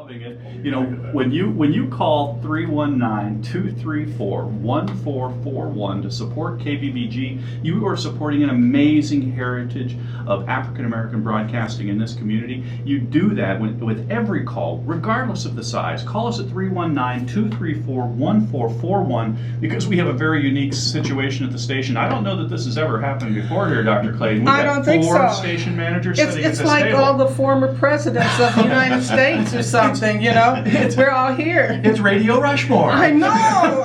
Loving it. You know, when you call 319-234-1441 to support KBBG, you are supporting an amazing heritage of African American broadcasting in this community. You do that with every call, regardless of the size. Call us at 319-234-1441 because we have a very unique situation at the station. I don't know that this has ever happened before here, Dr. Clayton. I don't think so. Four station managers sitting at this It's like table. all the former presidents of the United States or something, you know? We're all here. It's Radio Rushmore. I know.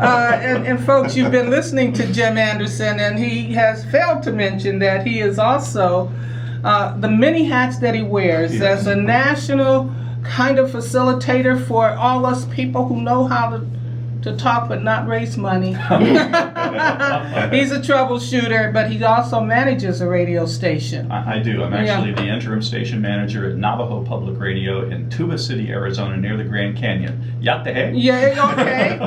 And folks, you've been listening to Jim Anderson, and he has failed to mention that he is also the many hats that he wears as a national kind of facilitator for all us people who know how to talk but not raise money. He's a troubleshooter, but he also manages a radio station. I do. I'm actually the interim station manager at Navajo Public Radio in Tuba City, Arizona, near the Grand Canyon. Yacht the heck? Yeah, okay.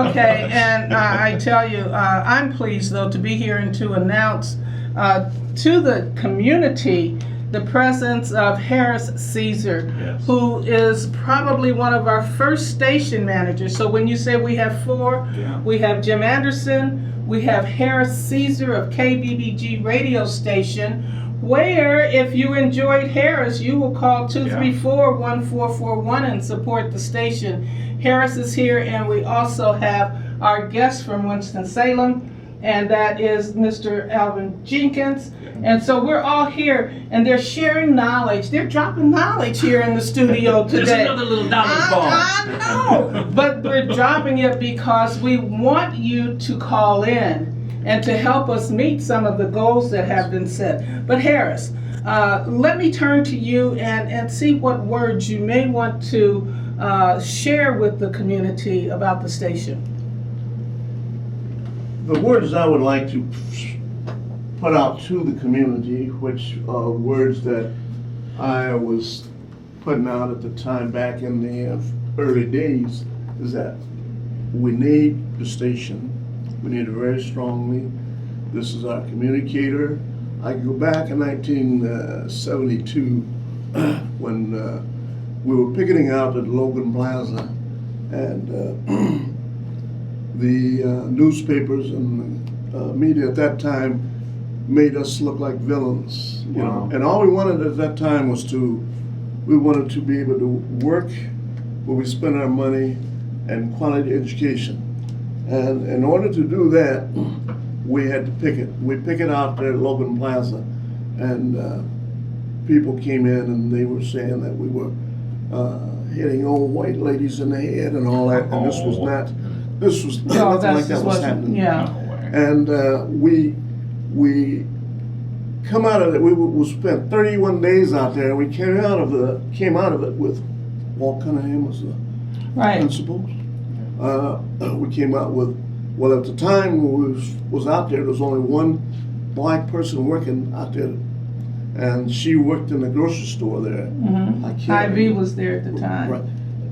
Okay, and I tell you, I'm pleased, though, to be here and to announce to the community the presence of Harris Caesar, who is probably one of our first station managers. So when you say we have four, we have Jim Anderson, we have Harris Caesar of KBBG radio station, where if you enjoyed Harris, you will call 234-1441 and support the station. Harris is here, and we also have our guest from Winston-Salem, and that is Mr. Alvin Jenkins. And so we're all here, and they're sharing knowledge. They're dropping knowledge here in the studio today. There's another little knowledge bomb. I know, but we're dropping it because we want you to call in and to help us meet some of the goals that have been set. But Harris, let me turn to you and see what words you may want to share with the community about the station. The words I would like to put out to the community, which are words that I was putting out at the time back in the early days, is that we need the station. We need it very strongly. This is our communicator. I go back in 1972 when we were picketing out at Logan Plaza, and the newspapers and media at that time made us look like villains, you know. And all we wanted at that time was we wanted to be able to work where we spend our money and quality education. And in order to do that, we had to picket. We picket out there at Logan Plaza, and people came in and they were saying that we were hitting old white ladies in the head and all that, and this was nothing like that was happening. And we come out of it. We spent 31 days out there, and we came out of it with Walt Cunningham as the principal. We came out with, well, at the time we was out there was only one black person working out there, and she worked in the grocery store there. Ivy was there at the time. Right.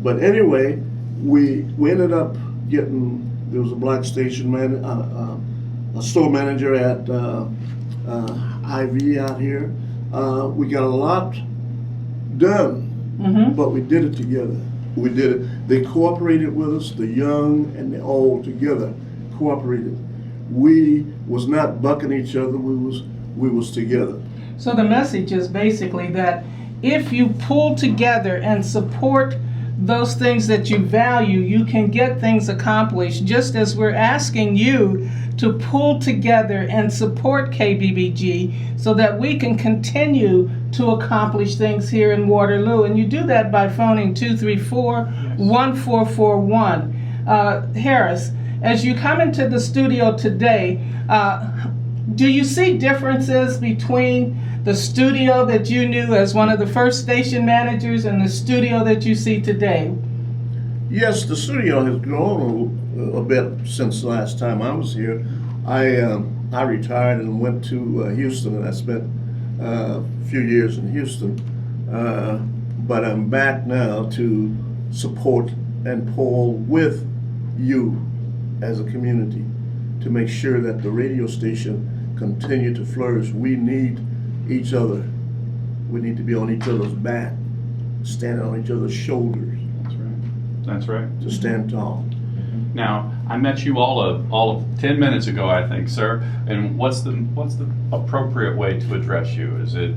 But anyway, we ended up getting, there was a black station man, a store manager at IV out here. We got a lot done, but we did it together. We did it. They cooperated with us, the young and the old together cooperated. We was not bucking each other, we was together. So the message is basically that if you pull together and support those things that you value, you can get things accomplished, just as we're asking you to pull together and support KBBG so that we can continue to accomplish things here in Waterloo. And you do that by phoning 234-1441. Harris, as you come into the studio today, do you see differences between the studio that you knew as one of the first station managers and the studio that you see today? Yes, the studio has grown a bit since the last time I was here. I retired and went to Houston, and I spent a few years in Houston. But I'm back now to support and pull with you as a community to make sure that the radio station continue to flourish. We need each other. We need to be on each other's back standing on each other's shoulders That's right. That's right. to stand tall. Now, I met you all of 10 minutes ago, I think, sir. And what's the appropriate way to address you? Is it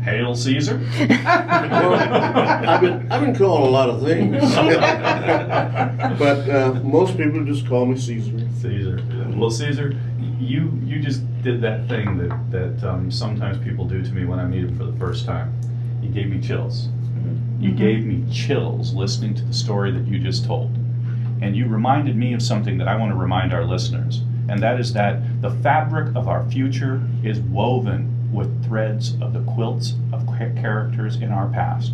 Hail Caesar? Well, I've been called a lot of things, but most people just call me Caesar. Caesar. Well, Caesar, you just did that thing that sometimes people do to me when I meet them for the first time. You gave me chills. You gave me chills listening to the story that you just told. And you reminded me of something that I want to remind our listeners, and that is that the fabric of our future is woven with threads of the quilts of characters in our past.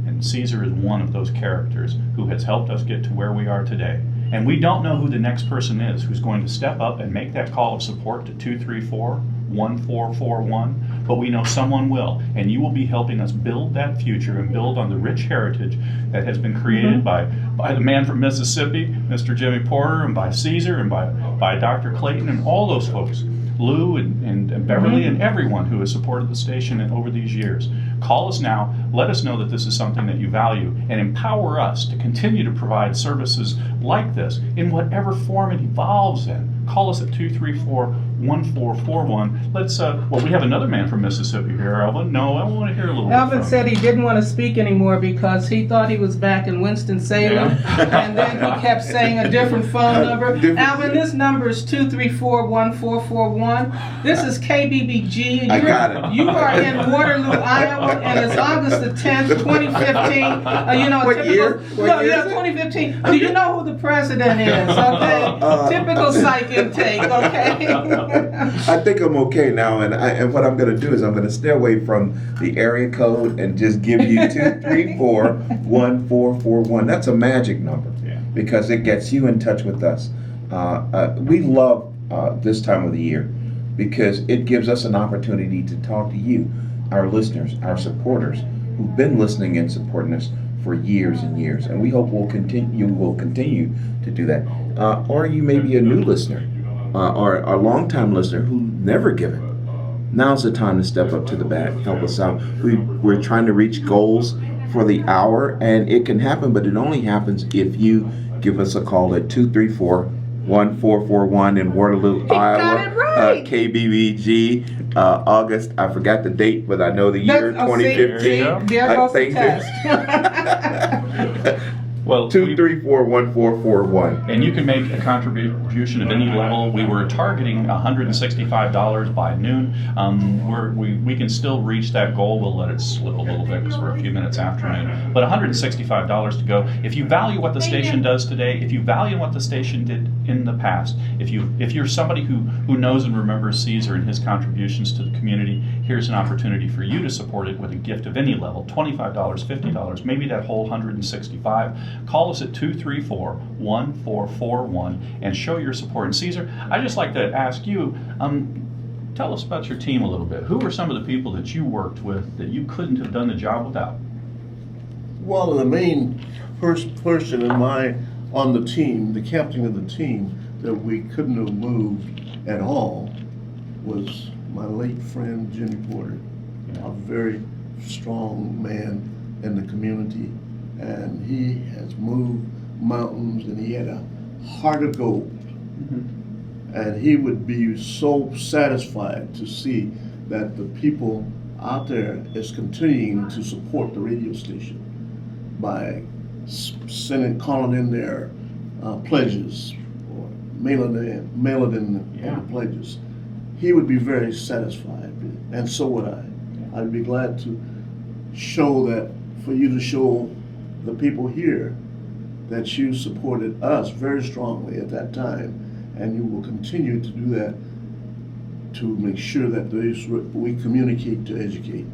And Caesar is one of those characters who has helped us get to where we are today. And we don't know who the next person is who's going to step up and make that call of support to 234-1441, but we know someone will, and you will be helping us build that future and build on the rich heritage that has been created by the man from Mississippi, Mr. Jimmy Porter, and by Caesar, and by Dr. Clayton, and all those folks. Lou and Beverly and everyone who has supported the station over these years. Call us now, let us know that this is something that you value, and empower us to continue to provide services like this in whatever form it evolves in. Call us at 234-1441. Let's, we have another man from Mississippi here, Alvin. No, I want to hear a little bit Alvin from said he didn't want to speak anymore because he thought he was back in Winston-Salem, and then he kept saying a different phone number. Alvin, this number is 234-1441. This is KBBG. I got it. You are in Waterloo, Iowa, and it's August the 10th, 2015. What year? What year is it? 2015. Do you know who the president is? Okay, typical psych intake. Okay. I think I'm okay now, and what I'm going to do is I'm going to stay away from the area code and just give you 234-1441. That's a magic number because it gets you in touch with us. We love this time of the year because it gives us an opportunity to talk to you, our listeners, our supporters, who've been listening and supporting us for years and years, and we hope you will continue to do that. Or you may be a new listener, or a long-time listener who never given. Now's the time to step up to the bat, help us out. We're trying to reach goals for the hour, and it can happen, but it only happens if you give us a call at 234-1441 in Waterloo, Iowa. KBBG, August, I forgot the date, but I know the year 2015. There goes the test. Well, 234-1441. And you can make a contribution of any level. We were targeting $165 by noon. We can still reach that goal. We'll let it slip a little bit because we're a few minutes after noon. But $165 to go. If you value what the station does today, if you value what the station did in the past, if you're somebody who knows and remembers Caesar and his contributions to the community, here's an opportunity for you to support it with a gift of any level, $25, $50, maybe that whole $165. Call us at 234-1441 and show your support. And Caesar, I'd just like to ask you, tell us about your team a little bit. Who were some of the people that you worked with that you couldn't have done the job without? Well, the main first person on the team, the captain of the team, that we couldn't have moved at all was my late friend Jimmy Porter, a very strong man in the community. And he has moved mountains, and he had a heart of gold. And he would be so satisfied to see that the people out there is continuing to support the radio station by calling in their pledges or mailing in the pledges. He would be very satisfied, and so would I. I'd be glad to show that, for you to show the people here that you supported us very strongly at that time, and you will continue to do that to make sure that we communicate to educate.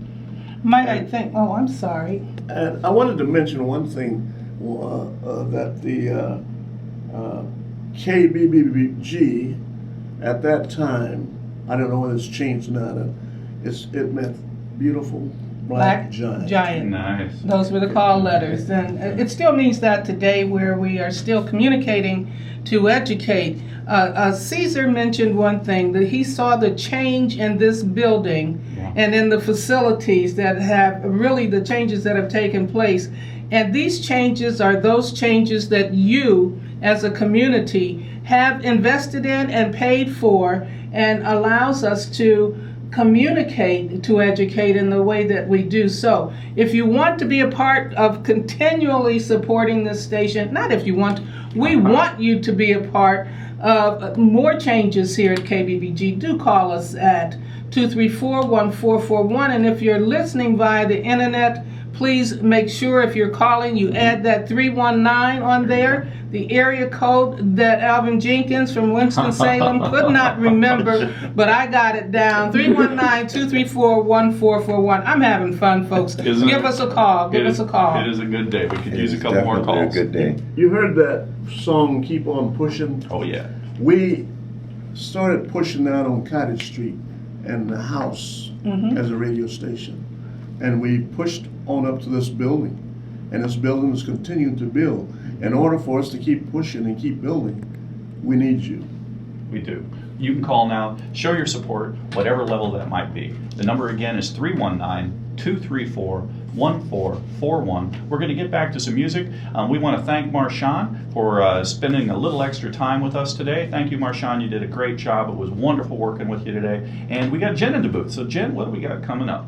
I'm sorry. And I wanted to mention one thing, that the KBBG at that time, I don't know whether it's changed or not, it meant beautiful Black Giant. Nice. Those were the call letters. And it still means that today, where we are still communicating to educate. Caesar mentioned one thing, that he saw the change in this building and in the facilities that have really the changes that have taken place. And these changes are those changes that you as a community have invested in and paid for, and allows us to communicate, to educate in the way that we do. So if you want to be a part of continually supporting this station, not if you want, we want you to be a part of more changes here at KBBG, do call us at 234-1441. And if you're listening via the internet, please make sure if you're calling, you add that 319 on there, the area code that Alvin Jenkins from Winston-Salem could not remember, but I got it down, 319-234-1441. I'm having fun, folks. Give us a call. Give us a call. It is a good day. We could use a couple more calls. A good day. You heard that song, Keep On Pushing? Oh, yeah. We started pushing that on Cottage Street and the house as a radio station. And we pushed on up to this building. And this building is continuing to build. In order for us to keep pushing and keep building, we need you. We do. You can call now, show your support, whatever level that might be. The number again is 319-234-1441. We're going to get back to some music. We want to thank Marshawn for spending a little extra time with us today. Thank you, Marshawn. You did a great job. It was wonderful working with you today. And we got Jen in the booth. So Jen, what do we got coming up?